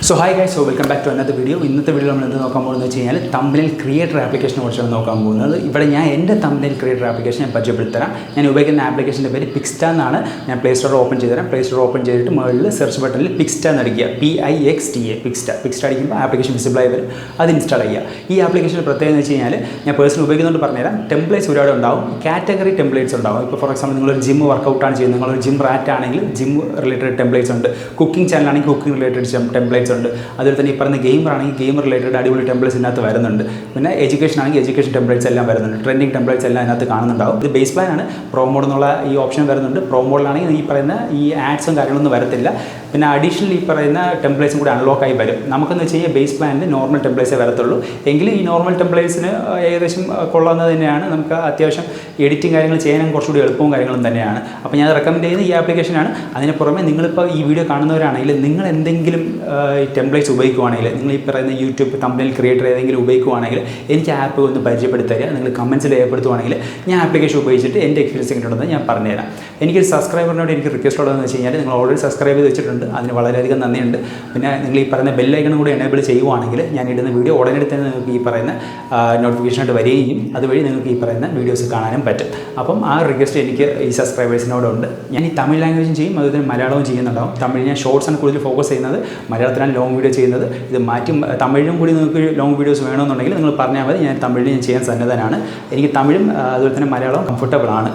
So hi guys, so welcome back to another video. ഇന്നത്തെ video നമ്മൾ എന്ത് നോക്കാൻ പോകുന്നത് വെച്ച് കഴിഞ്ഞാൽ തംബ്നെയിൽ ക്രിയേറ്റർ ആപ്ലിക്കേഷനെ കുറിച്ചാണ് നോക്കാൻ പോകുന്നത്. ഇവിടെ ഞാൻ എൻ്റെ തംബ്നെയിൽ ക്രിയേറ്റർ ആപ്ലിക്കേഷൻ ഞാൻ പരിചയപ്പെടുത്തരാം. ഞാൻ ഉപയോഗിക്കുന്ന ആപ്ലിക്കേഷൻ്റെ പേര് പിക്സ്റ്റാർ എന്നാണ്. ഞാൻ പ്ലേ സ്റ്റോർ ഓപ്പൺ ചെയ്തുതരാം. പ്ലേ സ്റ്റോർ ഓപ്പൺ ചെയ്തിട്ട് മുകളിൽ സെർച്ച് ബട്ടണിൽ പിക്സ്റ്റാർ എന്ന് അടിക്കുക. PIXTA പിക്സ്റ്റാർ അടിക്കുമ്പോൾ ആപ്ലിക്കേഷൻ വിസിബിൾ ആയി വരും. അത് ഇൻസ്റ്റാൾ ചെയ്യുക. ഈ ആപ്ലിക്കേഷൻ്റെ പ്രത്യേകത എന്ന് വെച്ച് കഴിഞ്ഞാൽ ഞാൻ പേഴ്സണൽ ഉപയോഗിക്കുന്നതുകൊണ്ട് പറഞ്ഞുതരാം. ടെംപ്ലേറ്റ്സ് ഒരുപാട് ഉണ്ടാവും, കാറ്റഗറി ടെംപ്ലേറ്റ്സ് ഉണ്ടാവും. ഇപ്പോൾ ഫോർ എക്സാമ്പിൾ നിങ്ങളൊരു ജിം വർക്കൗട്ടാണ് ചെയ്യുന്നത്, നിങ്ങളൊരു ജിം റാറ്റ് ആണെങ്കിൽ ജിം റിലേറ്റഡ് ടെംപ്ലേറ്റ്സ് ഉണ്ട്. കുക്കിംഗ് ചാനലാണെങ്കിൽ കുക്കിംഗ് റിലേറ്റഡ് ടെംപ്ലേറ്റ്സ് ഉണ്ട്. അതുപോലെ തന്നെ ഈ പറഞ്ഞ ഗെയിമർ ആണെങ്കിൽ ഗെയിം റിലേറ്റഡ് അടിപൊളി ടെംപ്ലേറ്റ്സ് ഇതിനകത്ത് വരുന്നുണ്ട്. പിന്നെ എഡ്യൂക്കേഷൻ ആണെങ്കിൽ എഡ്യൂക്കേഷൻ ടെംപ്ലേറ്റ്സ് എല്ലാം വരുന്നുണ്ട്. ട്രെൻഡിങ് ടെംപ്ലേറ്റ്സ് എല്ലാം ഇതിനകത്ത് കാണുന്നുണ്ടാവും. ഇത് ബേസ് പ്ലാൻ ആണ്. പ്രോ മോഡ് എന്നുള്ള ഈ ഓപ്ഷൻ വരുന്നുണ്ട്. പ്രോ മോഡിലാണെങ്കിൽ ഈ പറയുന്ന ഈ ആഡ്സും കാര്യങ്ങളൊന്നും വരത്തില്ല. പിന്നെ അഡീഷണൽ ഈ പറയുന്ന ടെംപ്ലേറ്റ്സും കൂടി അൺലോക്ക് ആയി വരും. നമുക്കെന്ന് വെച്ച് കഴിഞ്ഞാൽ ബേസ് പ്ലാനിൽ നോർമൽ ടെംപ്ലേറ്റ്സേ വരത്തുള്ളൂ. എങ്കിലും ഈ നോർമൽ ടെംപ്ലേറ്റ്സിന് ഏകദേശം കൊള്ളാവുന്നത് തന്നെയാണ്. നമുക്ക് അത്യാവശ്യം എഡിറ്റിംഗ് കാര്യങ്ങൾ ചെയ്യാനും കുറച്ചുകൂടി എളുപ്പവും കാര്യങ്ങളും തന്നെയാണ്. അപ്പോൾ ഞാൻ റെക്കമെൻഡ് ചെയ്യുന്ന ഈ ആപ്ലിക്കേഷനാണ്. അതിന് പുറമെ നിങ്ങളിപ്പോൾ ഈ വീഡിയോ കാണുന്നവരാണെങ്കിൽ നിങ്ങൾ എന്തെങ്കിലും ടെംപ്ലേറ്റ്സ് ഉപയോഗിക്കുവാണെങ്കിൽ, നിങ്ങൾ ഈ പറയുന്ന യൂട്യൂബ് തംബ്നെയിൽ ക്രിയേറ്റർ ഏതെങ്കിലും ഉപയോഗിക്കുവാണെങ്കിൽ എനിക്ക് ആപ്പ് ഒന്ന് പരിചയപ്പെടുത്തി തരിക. നിങ്ങൾ കമൻസിൽ രേഖപ്പെടുത്തുവാണെങ്കിൽ ഞാൻ ആപ്ലിക്കേഷൻ ഉപയോഗിച്ചിട്ട് എൻ്റെ എക്സ്പീരിയൻസ് എങ്ങനെയുണ്ടെന്ന് ഞാൻ പറഞ്ഞുതരാം. എനിക്കൊരു സബ്സ്ക്രൈബറിനോട് എനിക്ക് റിക്വസ്റ്റ് ഉള്ളതെന്ന് വെച്ച് കഴിഞ്ഞാൽ നിങ്ങൾ ഓൾറെഡി സബ്സ്ക്രൈബ് ചെയ്ത് വെച്ചിട്ടുണ്ട്, അതിന് വളരെയധികം നന്ദിയുണ്ട്. പിന്നെ നിങ്ങൾ ഈ പറയുന്ന ബെല്ലൈക്കണും കൂടി എനേബിൾ ചെയ്യുവാണെങ്കിൽ ഞാൻ ഇടുന്ന വീഡിയോ ഉടനെ തന്നെ നിങ്ങൾക്ക് ഈ പറയുന്ന നോട്ടിഫിക്കേഷനായിട്ട് വരികയും അതുവഴി നിങ്ങൾക്ക് ഈ പറയുന്ന വീഡിയോസ് കാണാനും പറ്റും. അപ്പം ആ റിക്വസ്റ്റ് എനിക്ക് ഈ സബ്സ്ക്രൈബേഴ്സിനോടുണ്ട്. ഞാൻ ഈ തമിഴ് ലാംഗ്വേജും ചെയ്യും, അതുപോലെ മലയാളവും ചെയ്യുന്നുണ്ടാവും. തമിഴ് ഞാൻ ഷോർട്സാണ് കൂടുതൽ ഫോക്കസ് ചെയ്യുന്നത്, മലയാളത്തിലാണ് ലോങ് വീഡിയോ ചെയ്യുന്നത്. ഇത് മാറ്റി തമിഴും കൂടി നിങ്ങൾക്ക് ലോങ് വീഡിയോസ് വേണമെന്നുണ്ടെങ്കിൽ നിങ്ങൾ പറഞ്ഞാൽ മതി, ഞാൻ തമിഴിൽ ഞാൻ ചെയ്യാൻ സന്നദ്ധനാണ്. എനിക്ക് തമിഴും അതുപോലെ തന്നെ മലയാളവും കംഫർട്ടബിൾ ആണ്.